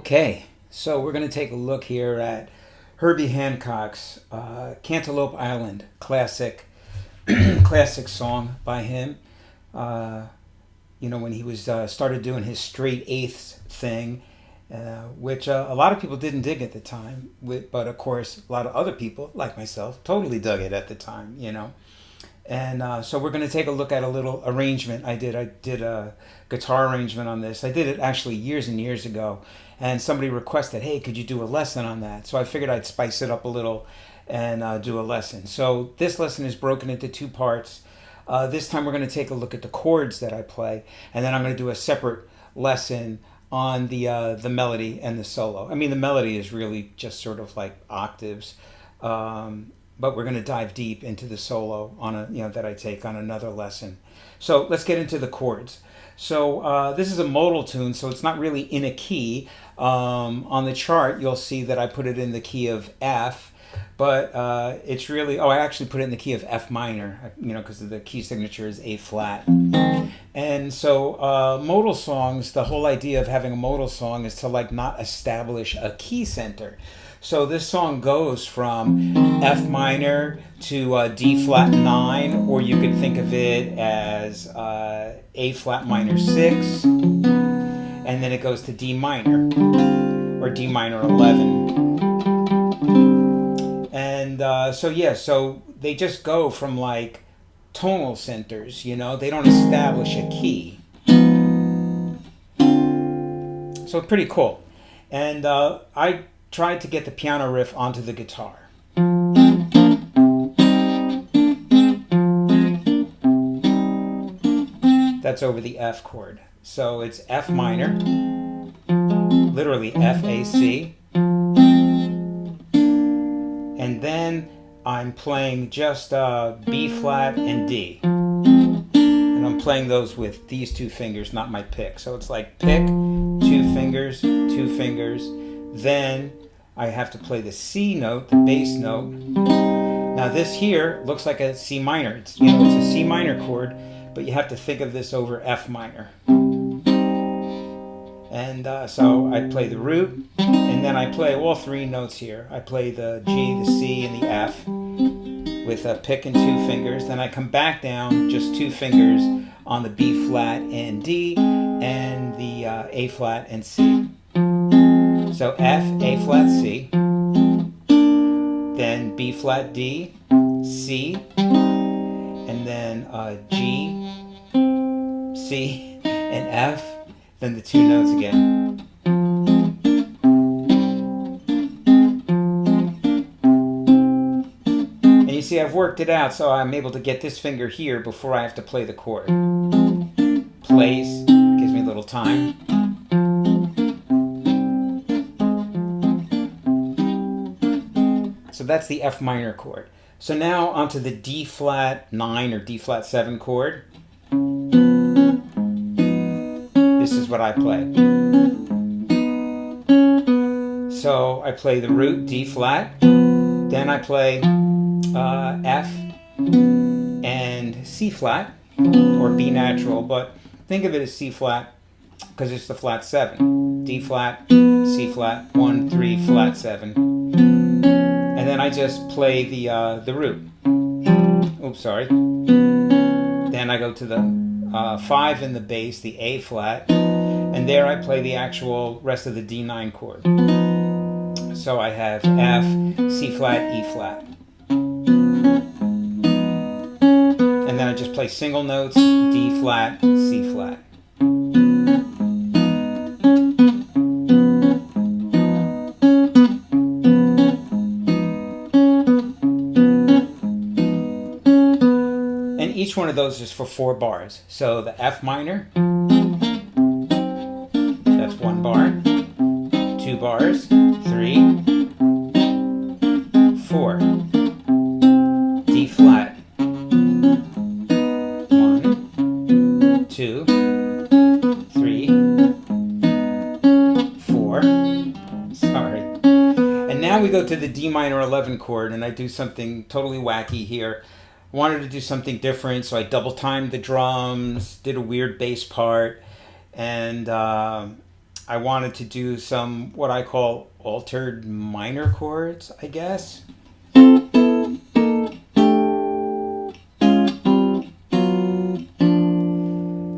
Okay, so we're going to take a look here at Herbie Hancock's Cantaloupe Island, classic classic song by him. When he was started doing his straight eighths thing, which a lot of people didn't dig at the time, but of course a lot of other people, like myself, totally dug it at the time, And so we're going to take a look at a little arrangement I did. I did a guitar arrangement on this. I did it actually years and years ago, and somebody requested, hey, could you do a lesson on that? So I figured I'd spice it up a little and do a lesson. So this lesson is broken into two parts. This time we're going to take a look at the chords that I play, and then I'm going to do a separate lesson on the melody and the solo. I mean, the melody is really just sort of like octaves. But we're going to dive deep into the solo on that I take on another lesson. So let's get into the chords. So this is a modal tune, so it's not really in a key. On the chart, you'll see that I put it in the key of F, but it's really, I actually put it in the key of F minor, because the key signature is A flat. And so modal songs, the whole idea of having a modal song is to not establish a key center. So this song goes from F minor to D flat 9, or you could think of it as A flat minor 6, and then it goes to D minor, or D minor 11. And so they just go from tonal centers, they don't establish a key. So pretty cool. And I tried to get the piano riff onto the guitar. That's over the F chord. So it's F minor, literally F, A, C. And then I'm playing just B flat and D. And I'm playing those with these two fingers, not my pick. So it's like pick, two fingers, then I have to play the C note, the bass note. Now this here looks like a C minor. It's a C minor chord, but you have to think of this over F minor. And so I play the root, and then I play all three notes here. I play the G, the C, and the F with a pick and two fingers. Then I come back down, just two fingers on the B flat and D, and the A flat and C. So F, A flat, C, then B flat, D, C, and then G, C, and F, then the two notes again. And you see I've worked it out so I'm able to get this finger here before I have to play the chord. Plays, gives me a little time. So that's the F minor chord. So now onto the D flat 9 or D flat 7 chord. This is what I play. So I play the root D flat, then I play F and C flat, or B natural, but think of it as C flat because it's the flat 7. D flat, C flat, 1, 3, flat 7. And then I just play the root. Oops, sorry. Then I go to the 5 in the bass, the A flat, and there I play the actual rest of the D9 chord. So I have F, C flat, E flat. And then I just play single notes, D flat, C flat. Each one of those is for 4 bars. So the F minor, that's 1 bar, 2 bars, 3, 4. D flat, 1, 2, 3, 4. Sorry. And now we go to the D minor 11 chord, and I do something totally wacky here. Wanted to do something different, so I double timed the drums, did a weird bass part, and I wanted to do some what I call altered minor chords, I guess.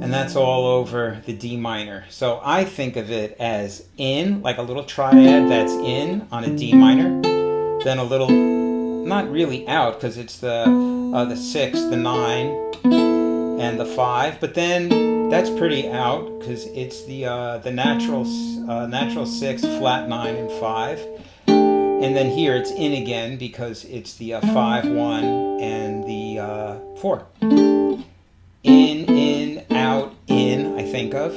And that's all over the D minor. So I think of it as in, like a little triad that's in on a D minor, then a little, not really out because it's the 6, the 9, and the 5, but then that's pretty out because it's the natural 6, flat 9, and 5. And then here it's in again because it's the 5, 1, and the 4. In, out, in, I think of.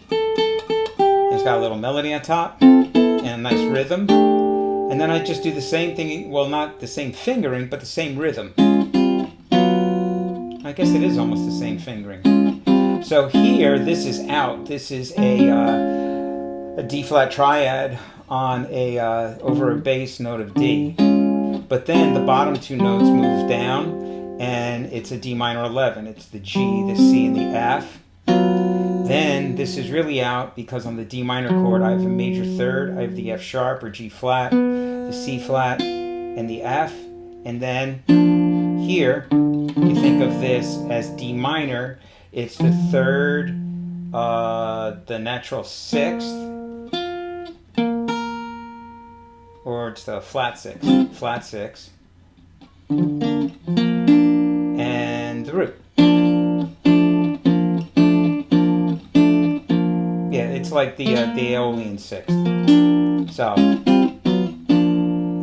It's got a little melody on top and a nice rhythm. And then I just do the same thing, well, not the same fingering, but the same rhythm. I guess it is almost the same fingering. So here, this is out. This is a D flat triad on over a bass note of D. But then the bottom 2 notes move down, and it's a D minor 11. It's the G, the C, and the F. Then this is really out because on the D minor chord I have a major third. I have the F sharp or G flat, the C flat, and the F. And then here, you think of this as D minor. It's the third, the natural 6th, or it's the flat 6, and the root. Yeah, it's like the Aeolian 6th. So,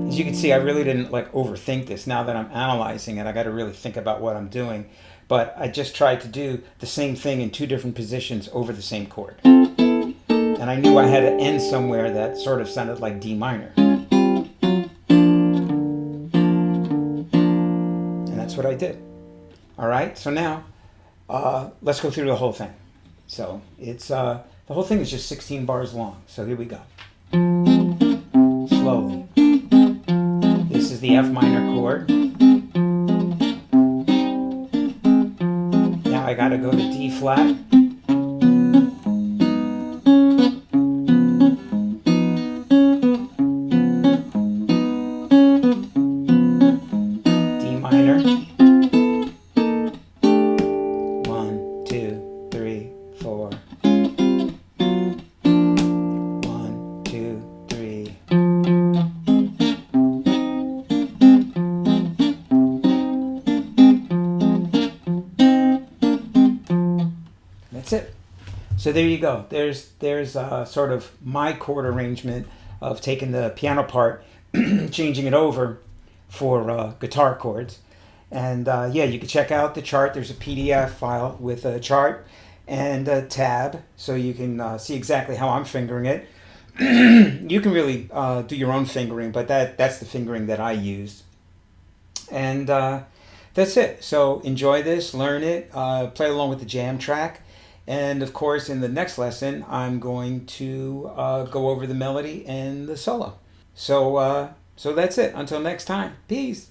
as you can see, I really didn't like overthink this. Now that I'm analyzing it, I got to really think about what I'm doing. But I just tried to do the same thing in 2 different positions over the same chord. And I knew I had to end somewhere that sort of sounded like D minor. And that's what I did. All right, so now let's go through the whole thing. So it's the whole thing is just 16 bars long. So here we go. Slowly. This is the F minor chord. Now I gotta go to D flat. D minor. 1, 2, 3, 4. 1, 2, 3. That's it. So there you go. There's sort of my chord arrangement of taking the piano part, changing it over for guitar chords. And yeah, you can check out the chart. There's a PDF file with a chart and a tab, so you can see exactly how I'm fingering it. You can really do your own fingering, but that's the fingering that I used. And that's it. So enjoy this, learn it, play along with the jam track. And of course, in the next lesson, I'm going to go over the melody and the solo. So that's it. Until next time. Peace.